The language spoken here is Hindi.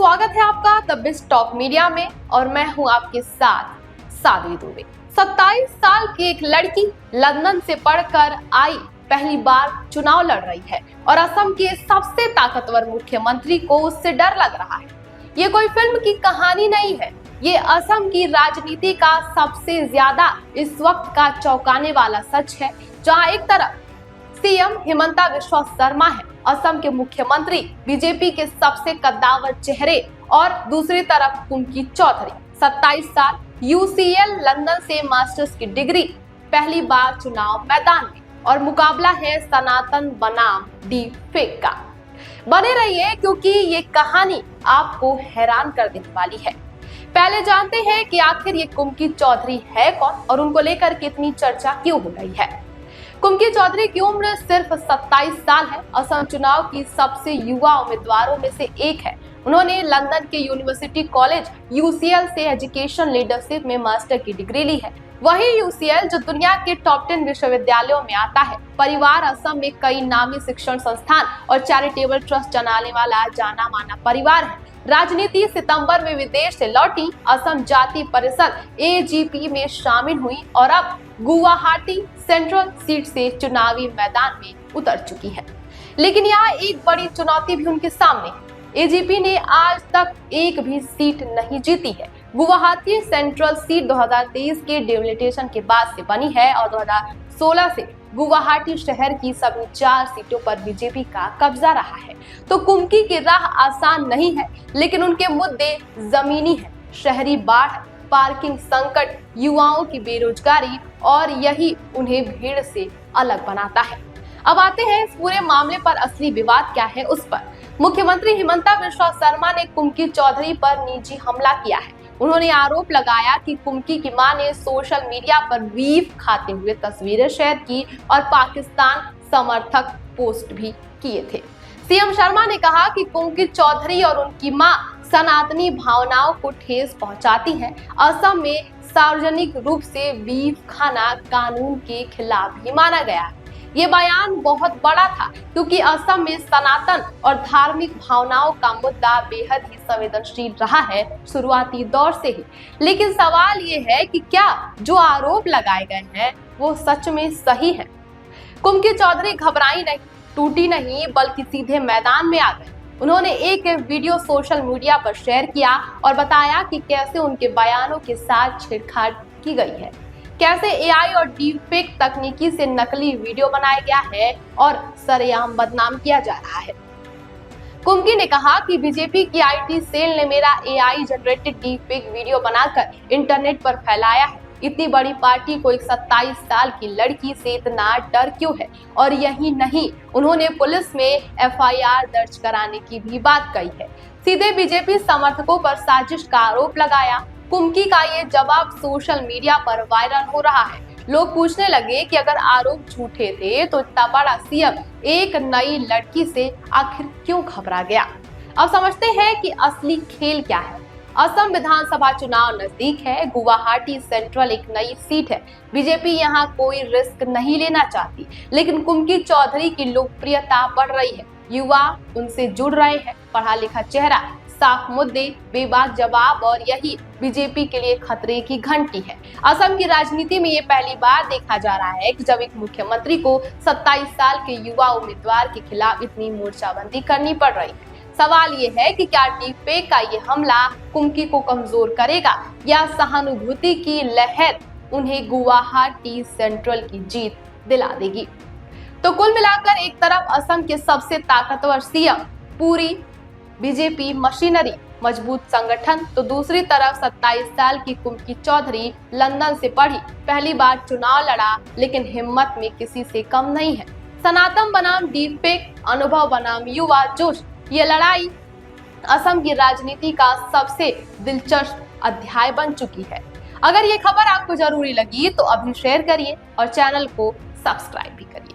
स्वागत है आपका द बेस्ट टॉप मीडिया में और मैं हूं आपके साथ सादवी दुबे। 27 साल की एक लड़की लंदन से पढ़कर आई, पहली बार चुनाव लड़ रही है और असम के सबसे ताकतवर मुख्यमंत्री को उससे डर लग रहा है। ये कोई फिल्म की कहानी नहीं है, ये असम की राजनीति का सबसे ज्यादा इस वक्त का चौंकाने वाला सच है, जहां एक तरफ सीएम हिमंता बिस्वा शर्मा है, असम के मुख्यमंत्री बीजेपी के सबसे कद्दावर चेहरे, और दूसरी तरफ कुमकी चौधरी 27 साल यूसीएल लंदन से मास्टर्स की डिग्री, पहली बार चुनाव मैदान में, और मुकाबला है सनातन बनाम डीप फेक का। बने रहिए क्योंकि ये कहानी आपको हैरान कर देने वाली है। पहले जानते हैं कि आखिर ये कुमकी चौधरी है कौन और उनको लेकर कितनी चर्चा क्यों हो रही है। कुमकी चौधरी की उम्र सिर्फ 27 साल है। असम चुनाव की सबसे युवा उम्मीदवारों में से एक है। उन्होंने लंदन के यूनिवर्सिटी कॉलेज यूसीएल से एजुकेशन लीडरशिप में मास्टर की डिग्री ली है। वही यूसीएल जो दुनिया के टॉप 10 विश्वविद्यालयों में आता है। परिवार असम में कई नामी शिक्षण संस्थान और चैरिटेबल ट्रस्ट चलाने वाला जाना माना परिवार है। राजनीति सितंबर में विदेश से लौटी असम जाति परिषद एजीपी में शामिल हुई और अब गुवाहाटी सेंट्रल सीट से चुनावी मैदान में उतर चुकी है। लेकिन यहाँ एक बड़ी चुनौती भी उनके सामने। एजीपी ने आज तक एक भी सीट नहीं जीती है। गुवाहाटी सेंट्रल सीट 2023 के डिलिमिटेशन के बाद से बनी है और 2016 से गुवाहाटी शहर की सभी 4 सीटों पर बीजेपी का कब्जा रहा है। तो कुमकी की राह आसान नहीं है, लेकिन उनके मुद्दे जमीनी हैं। शहरी बाढ़, पार्किंग संकट, युवाओं की बेरोजगारी, और यही उन्हें भीड़ से अलग बनाता है। अब आते हैं इस पूरे मामले पर असली विवाद क्या है उस पर। मुख्यमंत्री हिमंता बिस्वा शर्मा ने कुमकी चौधरी पर निजी हमला किया है। उन्होंने आरोप लगाया कि कुमकी की मां ने सोशल मीडिया पर बीफ खाते हुए तस्वीरें शेयर की और पाकिस्तान समर्थक पोस्ट भी किए थे। सीएम शर्मा ने कहा कि कुमकी चौधरी और उनकी मां सनातनी भावनाओं को ठेस पहुंचाती हैं। असम में सार्वजनिक रूप से बीफ खाना कानून के खिलाफ ही माना गया है। ये बयान बहुत बड़ा था क्योंकि असम में सनातन और धार्मिक भावनाओं का मुद्दा बेहद ही संवेदनशील रहा है शुरुआती दौर से ही। लेकिन सवाल ये है कि क्या जो आरोप लगाए गए हैं वो सच में सही है? कुमकी चौधरी घबराई नहीं, टूटी नहीं, बल्कि सीधे मैदान में आ गए। उन्होंने एक वीडियो सोशल मीडिया पर शेयर किया और बताया कि कैसे उनके बयानों के साथ छेड़छाड़ की गई है, कैसे एआई और डीपफेक तकनीकी से नकली वीडियो बनाया गया है और सरेआम बदनाम किया जा रहा है। कुमकी ने कहा कि बीजेपी की आईटी सेल ने मेरा एआई जनरेटेड डीपफेक वीडियो बनाकर इंटरनेट पर फैलाया है। इतनी बड़ी पार्टी को एक 27 साल की लड़की से इतना डर क्यों है? और यही नहीं, उन्होंने पुलिस में एफआईआर दर्ज कराने की भी बात कही है। सीधे बीजेपी समर्थकों पर साजिश का आरोप लगाया। कुमकी का ये जवाब सोशल मीडिया पर वायरल हो रहा है। लोग पूछने लगे कि अगर आरोप झूठे थे तो इतना बड़ा सीएम एक नई लड़की से आखिर क्यों घबरा गया? अब समझते हैं कि असली खेल क्या है। असम विधानसभा चुनाव नजदीक है। गुवाहाटी सेंट्रल एक नई सीट है। बीजेपी यहाँ कोई रिस्क नहीं लेना चाहती, लेकिन कुमकी चौधरी की लोकप्रियता बढ़ रही है। युवा उनसे जुड़ रहे हैं। पढ़ा लिखा चेहरा, साफ मुद्दे, बेबाक जवाब, और यही बीजेपी के लिए खतरे की घंटी है। असम की राजनीति में ये पहली बार देखा जा रहा है कि जब एक मुख्यमंत्री को 27 साल के युवा उम्मीदवार के खिलाफ इतनी मोर्चाबंदी करनी पड़ रही है। सवाल ये है कि क्या डीपफेक का ये हमला कुमकी को कमजोर करेगा या सहानुभूति की लहर उन्हें गुवाहाटी सेंट्रल की जीत दिला देगी? तो कुल मिलाकर एक तरफ असम के सबसे ताकतवर सीएम, पूरी बीजेपी मशीनरी, मजबूत संगठन, तो दूसरी तरफ 27 साल की कुमकी चौधरी लंदन से पढ़ी, पहली बार चुनाव लड़ा, लेकिन हिम्मत में किसी से कम नहीं है। सनातन बनाम डीपफेक, अनुभव बनाम युवा जोश, ये लड़ाई असम की राजनीति का सबसे दिलचस्प अध्याय बन चुकी है। अगर ये खबर आपको जरूरी लगी तो अभी शेयर करिए और चैनल को सब्सक्राइब भी करिए।